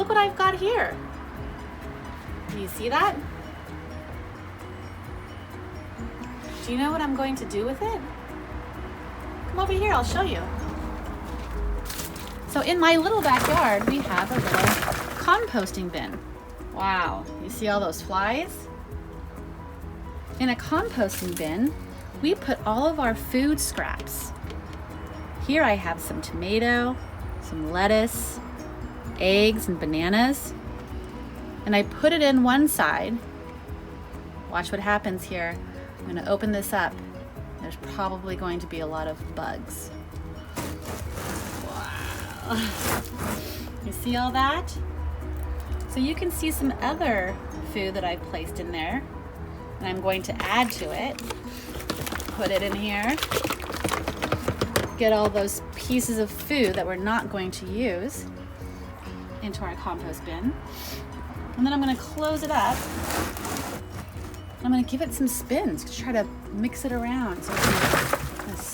Look what I've got here. Do you see that? Do you know what I'm going to do with it? Come over here, I'll show you. So in my little backyard, we have a little composting bin. Wow, you see all those flies? In a composting bin, we put all of our food scraps. Here I have some tomato, some lettuce, eggs and bananas, and I put it in one side. Watch what happens here. I'm going to open this up. There's probably going to be a lot of bugs. Wow. You see all that? So you can see some other food that I've placed in there, and I'm going to add to it. Put it in here. Get all those pieces of food that we're not going to use into our compost bin. And then I'm going to close it up. I'm going to give it some spins to try to mix it around. So I'm going to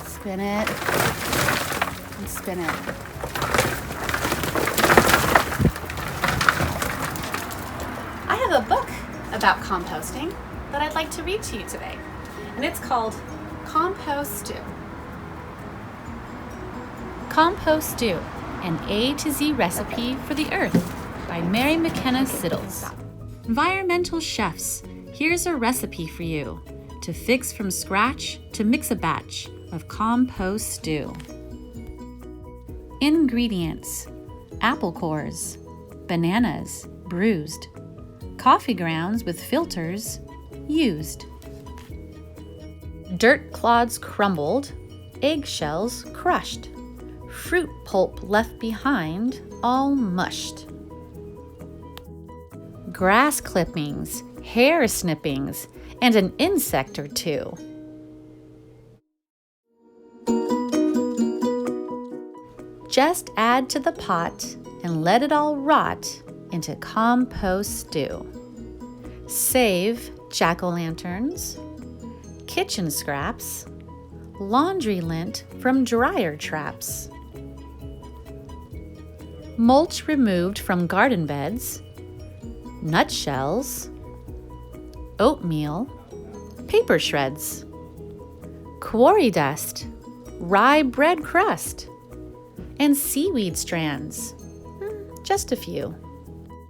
spin it, and spin it. I have a book about composting that I'd like to read to you today, and it's called Compost Stew. Compost Stew, an A to Z recipe for the earth by Mary McKenna Siddles. Environmental chefs, here's a recipe for you to fix from scratch to mix a batch of compost stew. Ingredients: apple cores, bananas, bruised, coffee grounds with filters, used, dirt clods crumbled, eggshells crushed, fruit pulp left behind, all mushed, grass clippings, hair snippings, and an insect or two. Just add to the pot and let it all rot into compost stew. Save jack-o'-lanterns, kitchen scraps, laundry lint from dryer traps, mulch removed from garden beds, nutshells, oatmeal, paper shreds, quarry dust, rye bread crust, and seaweed strands. Just a few.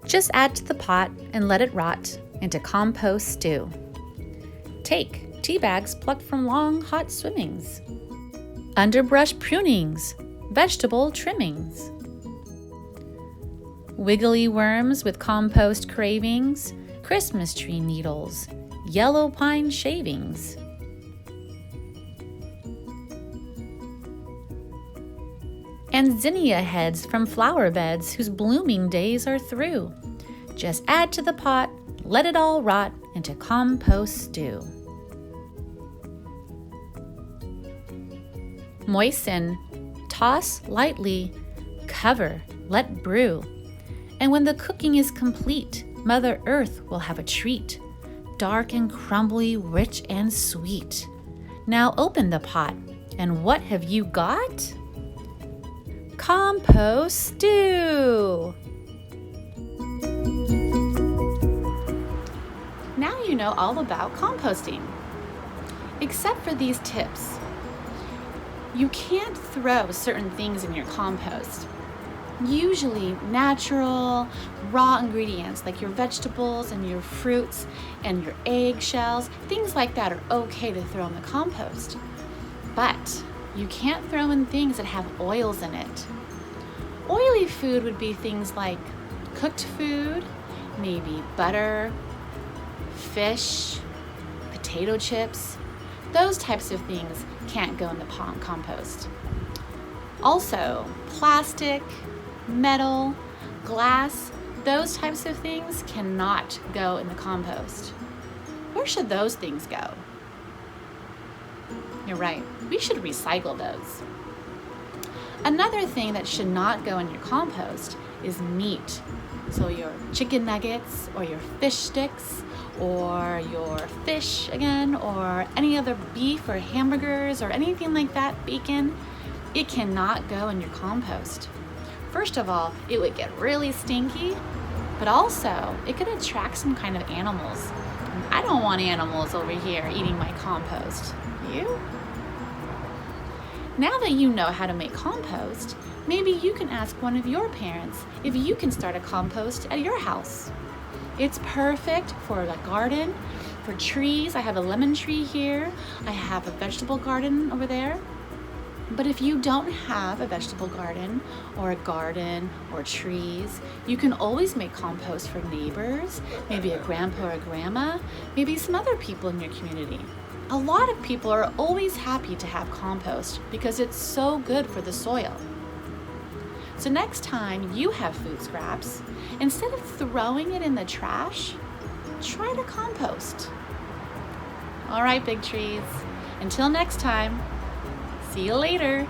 Just add to the pot and let it rot into compost stew. Take tea bags plucked from long hot swimmings, underbrush prunings, vegetable trimmings, wiggly worms with compost cravings, Christmas tree needles, yellow pine shavings. And zinnia heads from flower beds whose blooming days are through. Just add to the pot, let it all rot into compost stew. Moisten, toss lightly, cover, let brew. And when the cooking is complete, Mother Earth will have a treat, dark and crumbly, rich and sweet. Now open the pot, and what have you got? Compost stew! Now you know all about composting, except for these tips. You can't throw certain things in your compost. Usually natural, raw ingredients like your vegetables and your fruits and your eggshells, things like that are okay to throw in the compost. But you can't throw in things that have oils in it. Oily food would be things like cooked food, maybe butter, fish, potato chips. Those types of things can't go in the compost. Also, plastic, metal, glass, those types of things cannot go in the compost. Where should those things go? You're right, we should recycle those. Another thing that should not go in your compost is meat. So your chicken nuggets or your fish sticks or your fish again or any other beef or hamburgers or anything like that, bacon, it cannot go in your compost. First of all, it would get really stinky, but also it could attract some kind of animals. And I don't want animals over here eating my compost. You? Now that you know how to make compost, maybe you can ask one of your parents if you can start a compost at your house. It's perfect for a garden, for trees. I have a lemon tree here. I have a vegetable garden over there. But if you don't have a vegetable garden or trees, you can always make compost for neighbors, maybe a grandpa or a grandma, maybe some other people in your community. A lot of people are always happy to have compost because it's so good for the soil. So next time you have food scraps, instead of throwing it in the trash, try to compost. All right, big trees. Until next time, see you later.